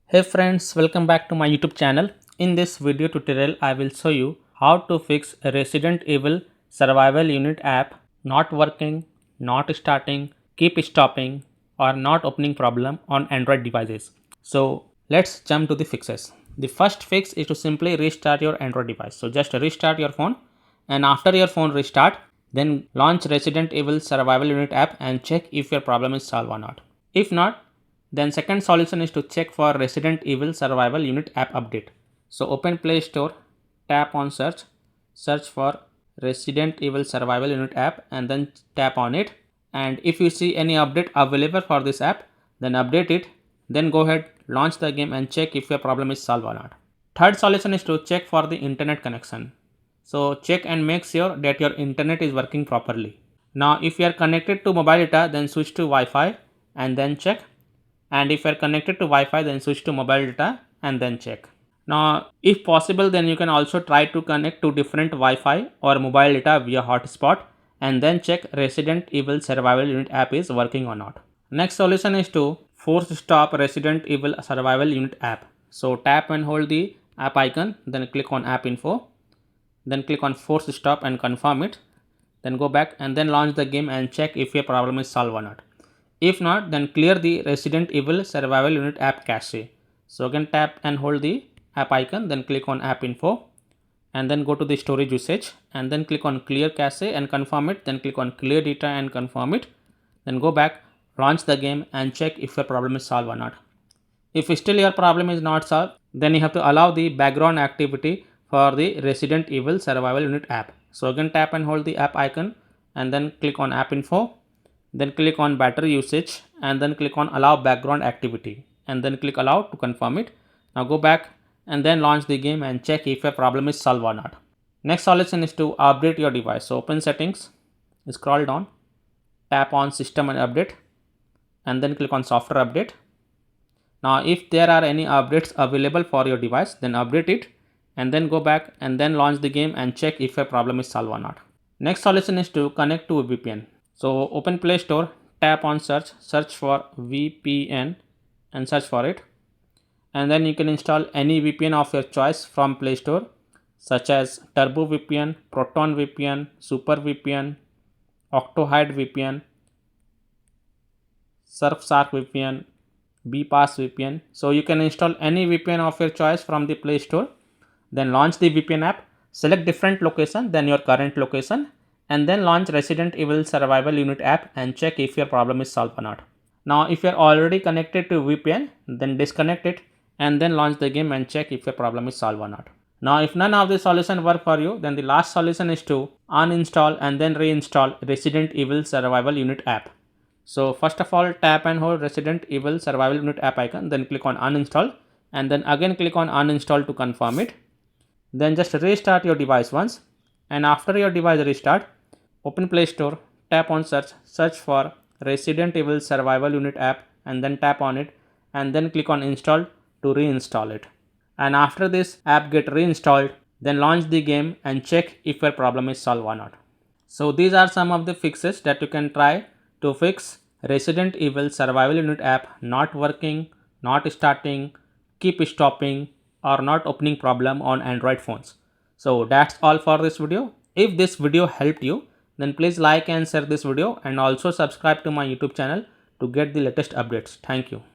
Hey friends, welcome back to my YouTube channel. In this video tutorial, I will show you how to fix a Resident Evil Survival Unit app not working, not starting, keep stopping or not opening problem on Android devices. So let's jump to the fixes. The first fix is to simply restart your Android device. So just restart your phone, and after your phone restart, then launch Resident Evil Survival Unit app and check if your problem is solved or not. If not, then second solution is to check for Resident Evil Survival Unit app update. So open Play Store, tap on search for Resident Evil Survival Unit app and then tap on it. And if you see any update available for this app, then update it. Then go ahead, launch the game and check if your problem is solved or not. Third solution is to check for the internet connection. So check and make sure that your internet is working properly. Now if you are connected to mobile data, then switch to Wi-Fi and then check. And if you are connected to Wi-Fi, then switch to mobile data and then check. Now if possible, then you can also try to connect to different Wi-Fi or mobile data via hotspot and then check Resident Evil Survival Unit app is working or not. Next solution is to force stop Resident Evil Survival Unit app. So tap and hold the app icon, then click on app info, then click on force stop and confirm it, then go back and then launch the game and check if your problem is solved or not. If not, then clear the Resident Evil Survival Unit app cache. So again tap and hold the app icon, then click on app info and then go to the storage usage and then click on clear cache and confirm it, then click on clear data and confirm it, then go back, launch the game and check if your problem is solved or not. If still your problem is not solved, then you have to allow the background activity for the Resident Evil Survival Unit app. So again tap and hold the app icon and then click on app info, then click on battery usage and then click on allow background activity and then click allow to confirm it. Now go back and then launch the game and check if your problem is solved or not. Next solution is to update your device. So open settings, scroll down, tap on system and update and then click on software update. Now if there are any updates available for your device, then update it and then go back and then launch the game and check if your problem is solved or not. Next solution is to connect to a VPN. So open Play Store, tap on search for VPN and search for it. And then you can install any VPN of your choice from Play Store, such as Turbo VPN, Proton VPN, Super VPN, Octohide VPN, Surfshark VPN, BPass VPN. So you can install any VPN of your choice from the Play Store. Then launch the VPN app, select different location than your current location, and then launch Resident Evil Survival Unit app and check if your problem is solved or not. Now if you are already connected to VPN, then disconnect it and then launch the game and check if your problem is solved or not. Now if none of the solution work for you, then the last solution is to uninstall and then reinstall Resident Evil Survival Unit app. So first of all, tap and hold Resident Evil Survival Unit app icon, then click on uninstall and then again click on uninstall to confirm it. Then just restart your device once, and after your device restart, open Play Store, tap on search for Resident Evil Survival Unit app and then tap on it and then click on install to reinstall it. And after this app get reinstalled, then launch the game and check if your problem is solved or not. So these are some of the fixes that you can try to fix Resident Evil Survival Unit app not working, not starting, keep stopping or not opening problem on Android phones. So that's all for this video. If this video helped you, then please like and share this video and also subscribe to my YouTube channel to get the latest updates. Thank you.